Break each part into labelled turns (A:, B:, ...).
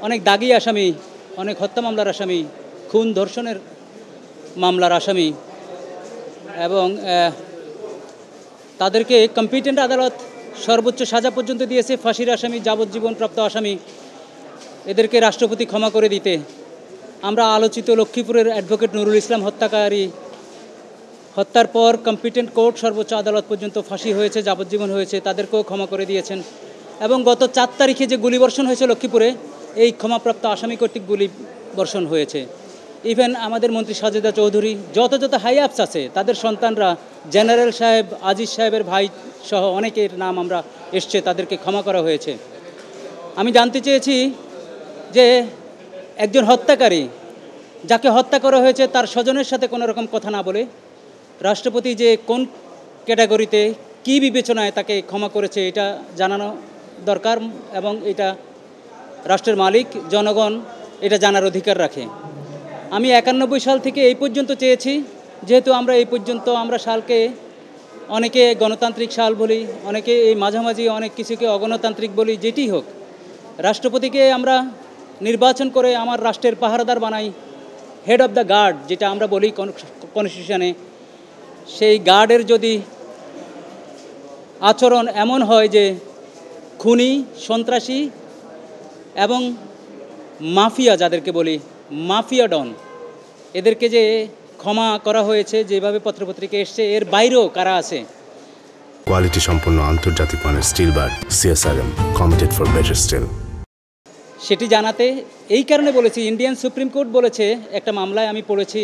A: অনেক দাগি আসামি, অনেক হত্যা মামলার আসামি, খুন ধর্ষণের মামলার আসামি এবং তাদেরকে কম্পিটেন্ট আদালত সর্বোচ্চ সাজা পর্যন্ত দিয়েছে, ফাঁসির আসামি, যাবজ্জীবন প্রাপ্ত আসামি, এদেরকে রাষ্ট্রপতি ক্ষমা করে দিতে। আমরা আলোচিত লক্ষ্মীপুরের অ্যাডভোকেট নুরুল ইসলাম হত্যার পর কম্পিটেন্ট কোর্ট সর্বোচ্চ আদালত পর্যন্ত ফাঁসি হয়েছে, যাবজ্জীবন হয়েছে, তাদেরকেও ক্ষমা করে দিয়েছেন। এবং গত 4 তারিখে যে গুলিবর্ষণ হয়েছে লক্ষ্মীপুরে, এই ক্ষমাপ্রাপ্ত আসামি কর্তৃক গুলিবর্ষণ হয়েছে। ইভেন আমাদের মন্ত্রী সাজেদা চৌধুরী, যত হাই আপস আছে তাদের সন্তানরা, জেনারেল সাহেব, আজিজ সাহেবের ভাই সহ অনেকের নাম আমরা এসছে, তাদেরকে ক্ষমা করা হয়েছে। আমি জানতে চেয়েছি যে একজন হত্যাকারী, যাকে হত্যা করা হয়েছে, তার স্বজনের সাথে কোনো রকম কথা না বলে রাষ্ট্রপতি যে কোন ক্যাটাগরিতে কী বিবেচনায় তাকে ক্ষমা করেছে এটা জানানো দরকার এবং এটা রাষ্ট্রের মালিক জনগণ এটা জানার অধিকার রাখে। আমি 91 সাল থেকে এই পর্যন্ত চেয়েছি, যেহেতু আমরা এই পর্যন্ত আমরা সালকে অনেকে গণতান্ত্রিক সাল বলি, অনেকে এই মাঝামাঝি অনেক কিছুকে অগণতান্ত্রিক বলি, যেটি হোক, রাষ্ট্রপতিকে আমরা নির্বাচন করে আমার রাষ্ট্রের পাহারাদার বানাই, হেড অফ দ্য গার্ড যেটা আমরা বলি কনস্টিটিউশনে। সেই গার্ডের যদি আচরণ এমন হয় যে খুনি, সন্ত্রাসী এবং মাফিয়া, যাদেরকে বলি মাফিয়া ডন, এদেরকে যে ক্ষমা করা হয়েছে, যেভাবে পত্রপত্রিকা এসছে, এর বাইরেও কারা আছে।
B: কোয়ালিটি সম্পন্ন আন্তর্জাতিক মানের still bar CSRM, committed for better still,
A: সেটি জানাতে এই কারণে বলেছি। ইন্ডিয়ান সুপ্রিম কোর্ট বলেছে, একটা মামলায় আমি পড়েছি,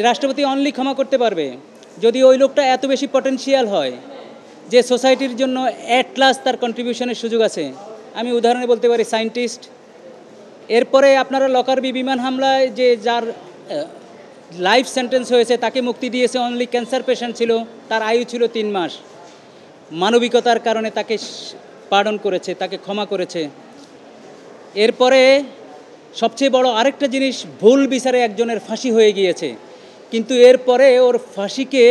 A: রাষ্ট্রপতি অনলি ক্ষমা করতে পারবে যদি ওই লোকটা এত বেশি পটেনশিয়াল হয় যে সোসাইটির জন্য অ্যাট লাস্ট তার কন্ট্রিবিউশনের সুযোগ আছে। আমি উদাহরণে বলতে পারি সায়েন্টিস্ট। এরপরে আপনারা লকারবি বিমান হামলায় যে যার লাইফ সেন্টেন্স হয়েছে, তাকে মুক্তি দিয়েছে, অনলি ক্যান্সার পেশেন্ট ছিল, তার আয়ু ছিল 3 মাস, মানবিকতার কারণে তাকে পার্ডন করেছে, তাকে ক্ষমা করেছে। এরপরে সবচেয়ে বড় আরেকটা জিনিস, ভুল বিচারে একজনের ফাঁসি হয়ে গিয়েছে, কিন্তু এরপরে ওর ফাঁসিকে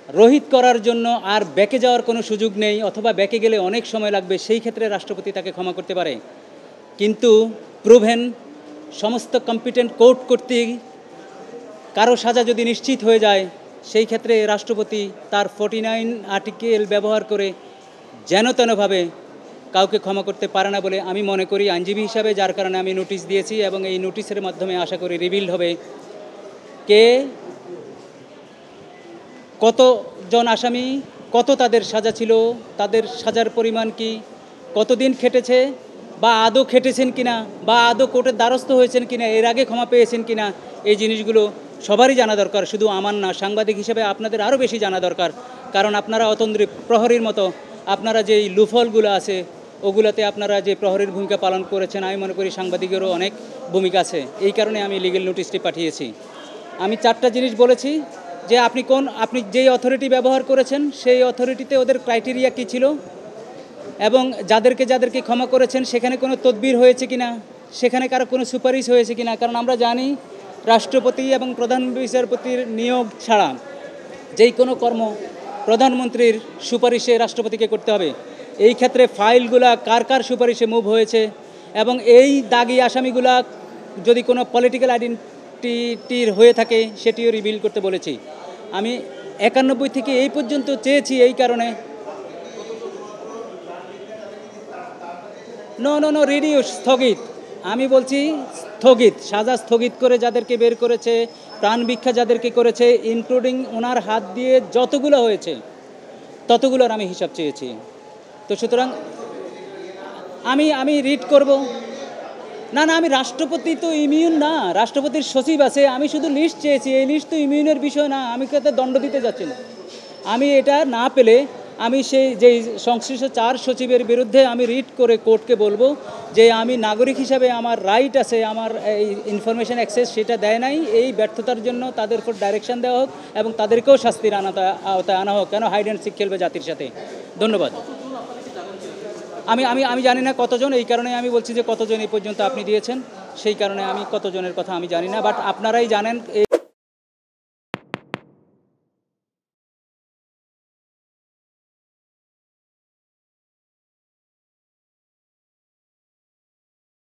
A: রহিত করার জন্য আর ব্যাকে যাওয়ার কোনো সুযোগ নেই, অথবা ব্যাকে গেলে অনেক সময় লাগবে, সেই ক্ষেত্রে রাষ্ট্রপতি তাকে ক্ষমা করতে পারে। কিন্তু প্রুভেন সমস্ত কম্পিটেন্ট কোর্ট কর্তৃক কারো সাজা যদি নিশ্চিত হয়ে যায়, সেই ক্ষেত্রে রাষ্ট্রপতি তার 49 আর্টিকেল ব্যবহার করে যেন তেনভাবে কাউকে ক্ষমা করতে পারে না বলে আমি মনে করি আইনজীবী হিসাবে, যার কারণে আমি নোটিশ দিয়েছি এবং এই নোটিশের মাধ্যমে আশা করি রিভিল হবে কে কতজন আসামি, কত তাদের সাজা ছিল, তাদের সাজার পরিমাণ কি, কতদিন খেটেছে, বা আদৌ খেটেছেন কিনা, বা আদৌ কোর্টের দ্বারস্থ হয়েছেন কিনা, এর আগে ক্ষমা পেয়েছেন কিনা, এই জিনিসগুলো সবারই জানা দরকার, শুধু আমার না। সাংবাদিক হিসেবে আপনাদের আরও বেশি জানা দরকার, কারণ আপনারা অতন্দ্রী প্রহরীর মতো আপনারা যেই লুফলগুলো আছে ওগুলোতে আপনারা যে প্রহরীর ভূমিকা পালন করেছেন, আমি মনে করি সাংবাদিকেরও অনেক ভূমিকা আছে। এই কারণে আমি লিগ্যাল নোটিশটি পাঠিয়েছি। আমি 4টা জিনিস বলেছি যে আপনি যেই অথরিটি ব্যবহার করেছেন সেই অথরিটিতে ওদের ক্রাইটেরিয়া কী ছিল, এবং যাদেরকে ক্ষমা করেছেন সেখানে কোনো তদবির হয়েছে কিনা, সেখানে কারো কোনো সুপারিশ হয়েছে কিনা। কারণ আমরা জানি রাষ্ট্রপতি এবং প্রধান বিচারপতির নিয়োগ ছাড়া যেই কোনো কর্ম প্রধানমন্ত্রীর সুপারিশে রাষ্ট্রপতিকে করতে হবে। এই ক্ষেত্রে ফাইলগুলা কার সুপারিশে মুভ হয়েছে, এবং এই দাগি আসামিগুলা যদি কোনো পলিটিক্যাল আইডেন্টিটির হয়ে থাকে সেটিও রিভিল করতে বলেছি। আমি 91 থেকে এই পর্যন্ত চেয়েছি, এই কারণে নো রিডিউস, স্থগিত। আমি বলছি স্থগিত, সাজা স্থগিত করে যাদেরকে বের করেছে, প্রাণ ভিক্ষা যাদেরকে করেছে, ইনক্লুডিং ওনার হাত দিয়ে যতগুলো হয়েছে ততগুলোর আমি হিসাব চেয়েছি। তো সুতরাং আমি রিড করব না, আমি রাষ্ট্রপতি তো ইমিউন না, রাষ্ট্রপতির সচিব আছে, আমি শুধু লিস্ট চেয়েছি। এই লিস্ট তো ইমিউনের বিষয় না, আমি তাতে দণ্ড দিতে যাচ্ছি না। আমি এটা না পেলে আমি সেই যেই সংশ্লিষ্ট 4 সচিবের বিরুদ্ধে আমি রিট করে কোর্টকে বলবো যে আমি নাগরিক হিসাবে আমার রাইট আছে, আমার এই ইনফরমেশন অ্যাক্সেস সেটা দেয় নাই, এই ব্যর্থতার জন্য তাদের উপর ডাইরেকশন দেওয়া হোক এবং তাদেরকেও শাস্তির আওতায় আনা হোক। কেন হাইড অ্যান্ড সিক খেলবে জাতির সাথে? ধন্যবাদ। আমি জানি না কতজন, এই কারণে আমি বলছি যে কতজন এই পর্যন্ত আপনি দিয়েছেন, সেই কারণে আমি কতজনের কথা আমি জানি না, বাট আপনারাই জানেন।